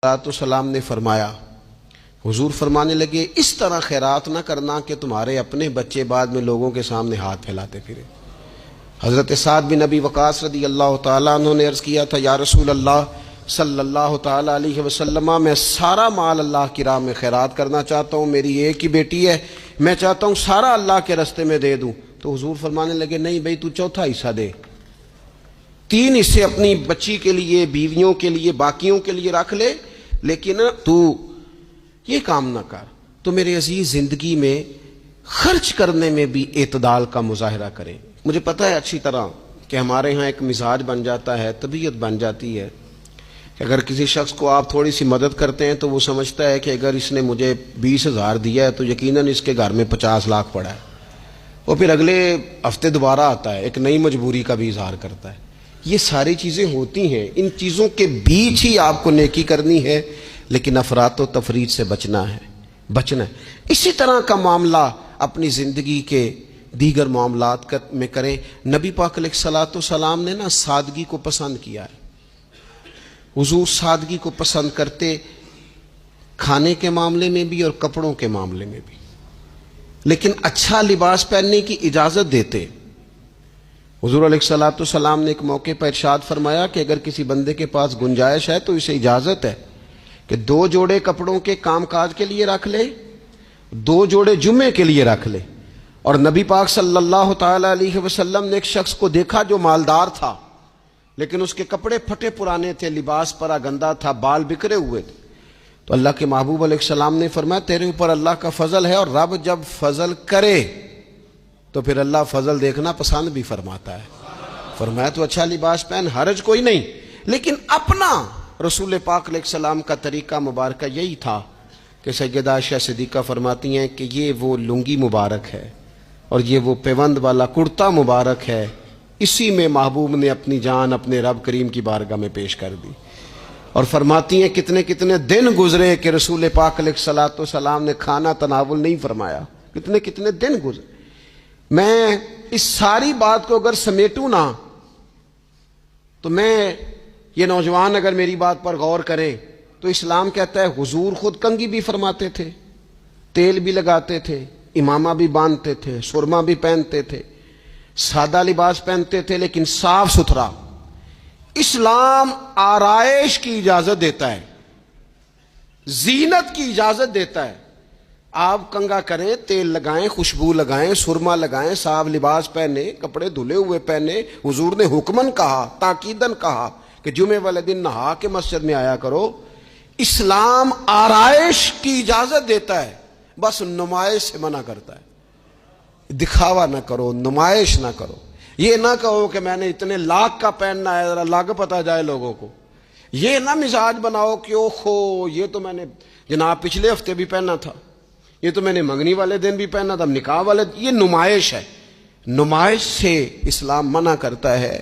السلام نے فرمایا، حضور فرمانے لگے اس طرح خیرات نہ کرنا کہ تمہارے اپنے بچے بعد میں لوگوں کے سامنے ہاتھ پھیلاتے پھرے۔ حضرت سعد بن ابی وقاص رضی اللہ تعالیٰ عنہ نے عرض کیا تھا، یا رسول اللہ صلی اللہ تعالیٰ علیہ وسلم، میں سارا مال اللہ کی راہ میں خیرات کرنا چاہتا ہوں، میری ایک ہی بیٹی ہے، میں چاہتا ہوں سارا اللہ کے راستے میں دے دوں۔ تو حضور فرمانے لگے، نہیں بھائی، تو چوتھا حصہ دے، 3 حصے اپنی بچی کے لیے، بیویوں کے لیے، باقیوں کے لیے رکھ لے، لیکن تو یہ کام نہ کر، تو میرے عزیز زندگی میں خرچ کرنے میں بھی اعتدال کا مظاہرہ کریں۔ مجھے پتہ ہے اچھی طرح کہ ہمارے ہاں ایک مزاج بن جاتا ہے، طبیعت بن جاتی ہے کہ اگر کسی شخص کو آپ تھوڑی سی مدد کرتے ہیں تو وہ سمجھتا ہے کہ اگر اس نے مجھے 20,000 دیا ہے تو یقیناً اس کے گھر میں 50 لاکھ پڑا ہے، وہ پھر اگلے ہفتے دوبارہ آتا ہے، ایک نئی مجبوری کا بھی اظہار کرتا ہے۔ یہ ساری چیزیں ہوتی ہیں، ان چیزوں کے بیچ ہی آپ کو نیکی کرنی ہے، لیکن افراط و تفریط سے بچنا ہے۔ اسی طرح کا معاملہ اپنی زندگی کے دیگر معاملات میں کریں۔ نبی پاک علیہ الصلوۃ والسلام نے سادگی کو پسند کیا ہے۔ حضور سادگی کو پسند کرتے، کھانے کے معاملے میں بھی اور کپڑوں کے معاملے میں بھی، لیکن اچھا لباس پہننے کی اجازت دیتے۔ حضور علیہ الصلوۃ والسلام نے ایک موقع پر ارشاد فرمایا کہ اگر کسی بندے کے پاس گنجائش ہے تو اسے اجازت ہے کہ 2 جوڑے کپڑوں کے کام کاج کے لیے رکھ لے، 2 جوڑے جمعے کے لیے رکھ لے۔ اور نبی پاک صلی اللہ تعالی علیہ وسلم نے ایک شخص کو دیکھا جو مالدار تھا، لیکن اس کے کپڑے پھٹے پرانے تھے، لباس پرا گندا تھا، بال بکھرے ہوئے تھے۔ تو اللہ کے محبوب علیہ السلام نے فرمایا، تیرے اوپر اللہ کا فضل ہے، اور رب جب فضل کرے تو پھر اللہ فضل دیکھنا پسند بھی فرماتا ہے۔ فرمایا تو اچھا لباس پہن، حرج کوئی نہیں، لیکن اپنا رسول پاک علیہ السلام کا طریقہ مبارکہ یہی تھا کہ سیدہ عائشہ صدیقہ فرماتی ہیں کہ یہ وہ لنگی مبارک ہے اور یہ وہ پیوند والا کرتا مبارک ہے، اسی میں محبوب نے اپنی جان اپنے رب کریم کی بارگاہ میں پیش کر دی۔ اور فرماتی ہیں کتنے کتنے دن گزرے کہ رسول پاک علیہ الصلوۃ والسلام نے کھانا تناول نہیں فرمایا، کتنے کتنے دن گزرے۔ میں اس ساری بات کو اگر سمیٹوں نا تو میں یہ نوجوان اگر میری بات پر غور کریں تو اسلام کہتا ہے حضور خود کنگھی بھی فرماتے تھے، تیل بھی لگاتے تھے، امامہ بھی باندھتے تھے، سرما بھی پہنتے تھے، سادہ لباس پہنتے تھے لیکن صاف ستھرا۔ اسلام آرائش کی اجازت دیتا ہے، زینت کی اجازت دیتا ہے۔ آپ کنگھا کریں، تیل لگائیں، خوشبو لگائیں، سرما لگائیں، صاف لباس پہنے، کپڑے دھلے ہوئے پہنے۔ حضور نے حکمن کہا، تاکیدن کہا کہ جمعے والے دن نہا کے مسجد میں آیا کرو۔ اسلام آرائش کی اجازت دیتا ہے، بس نمائش سے منع کرتا ہے۔ دکھاوا نہ کرو، نمائش نہ کرو۔ یہ نہ کہو کہ میں نے اتنے لاکھ کا پہننا ہے، ذرا لاکھ پتہ جائے لوگوں کو۔ یہ نہ مزاج بناؤ کہ اوہو یہ تو میں نے جناب پچھلے ہفتے بھی پہنا تھا، یہ تو میں نے منگنی والے دن بھی پہنا تھا، نکاح والے۔ یہ نمائش ہے، نمائش سے اسلام منع کرتا ہے۔